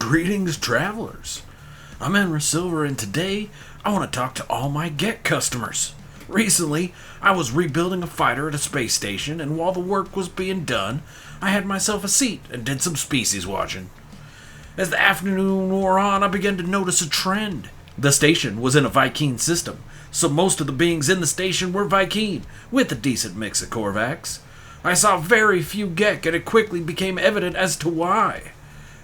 Greetings, travelers. I'm Enrasilver, and today I want to talk to all my GET customers. Recently, I was rebuilding a fighter at a space station, and while the work was being done, I had myself a seat and did some species watching. As the afternoon wore on, I began to notice a trend. The station was in a Vy'keen system, so most of the beings in the station were Vy'keen, with a decent mix of Korvax. I saw very few Gek, and it quickly became evident as to why.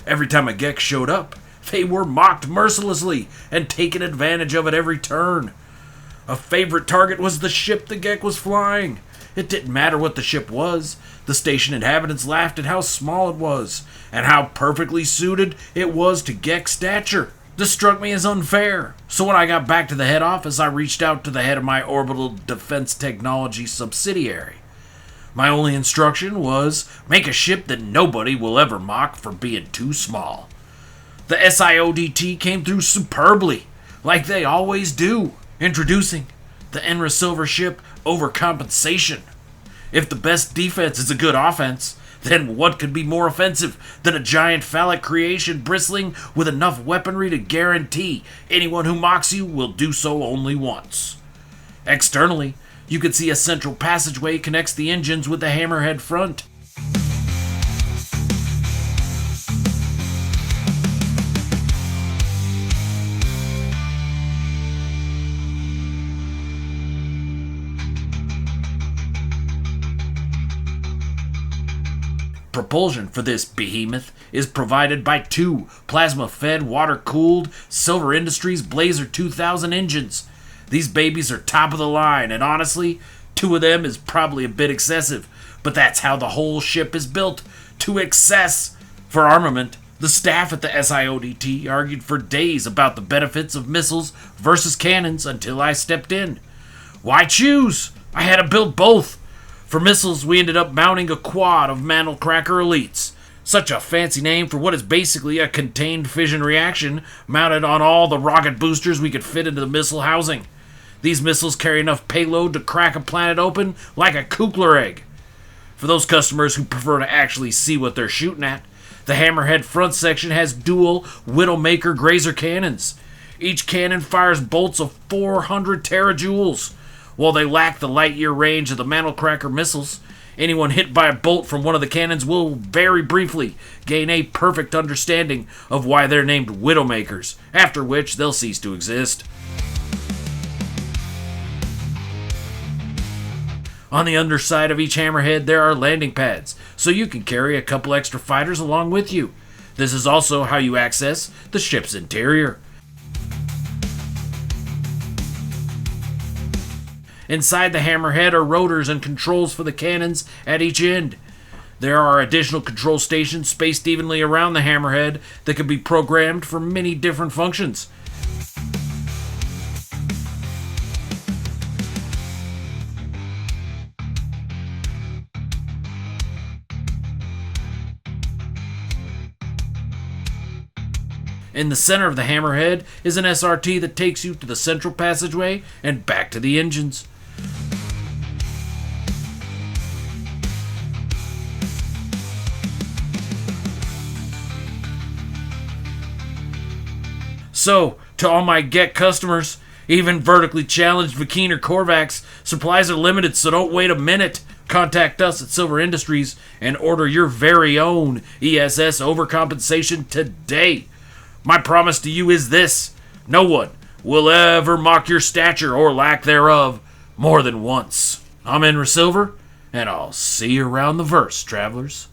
Every time a Gek showed up, they were mocked mercilessly and taken advantage of at every turn. A favorite target was the ship the Gek was flying. It didn't matter what the ship was. The station inhabitants laughed at how small it was, and how perfectly suited it was to Gek stature. This struck me as unfair, so when I got back to the head office, I reached out to the head of my orbital defense technology subsidiary. My only instruction was, make a ship that nobody will ever mock for being too small. The SIODT came through superbly, like they always do, introducing the Enrasilver ship Overcompensation. If the best defense is a good offense, then what could be more offensive than a giant phallic creation bristling with enough weaponry to guarantee anyone who mocks you will do so only once? Externally, you can see a central passageway connects the engines with the hammerhead front. Propulsion for this behemoth is provided by two plasma-fed, water-cooled SilverIndustries Blazer 2000 engines. These babies are top of the line, and honestly, two of them is probably a bit excessive, but that's how the whole ship is built, to excess. For armament, the staff at the SIODT argued for days about the benefits of missiles versus cannons until I stepped in. Why choose? I had to build both. For missiles, we ended up mounting a quad of Mantelcracker Elites. Such a fancy name for what is basically a contained fission reaction mounted on all the rocket boosters we could fit into the missile housing. These missiles carry enough payload to crack a planet open like a Kugler egg. For those customers who prefer to actually see what they're shooting at, the hammerhead front section has dual Widowmaker Grazer cannons. Each cannon fires bolts of 400 terajoules. While they lack the light-year range of the Mantelcracker missiles, anyone hit by a bolt from one of the cannons will very briefly gain a perfect understanding of why they're named Widowmakers, after which they'll cease to exist. On the underside of each hammerhead, there are landing pads, so you can carry a couple extra fighters along with you. This is also how you access the ship's interior. Inside the hammerhead are rotors and controls for the cannons at each end. There are additional control stations spaced evenly around the hammerhead that can be programmed for many different functions. In the center of the hammerhead is an SRT that takes you to the central passageway and back to the engines. So, to all my GET customers, even vertically challenged Vy'keen or Korvax, supplies are limited, so don't wait a minute. Contact us at SilverIndustries and order your very own ESS Overcompensation today. My promise to you is this: no one will ever mock your stature or lack thereof more than once. I'm Enrasilver, and I'll see you around the verse, travelers.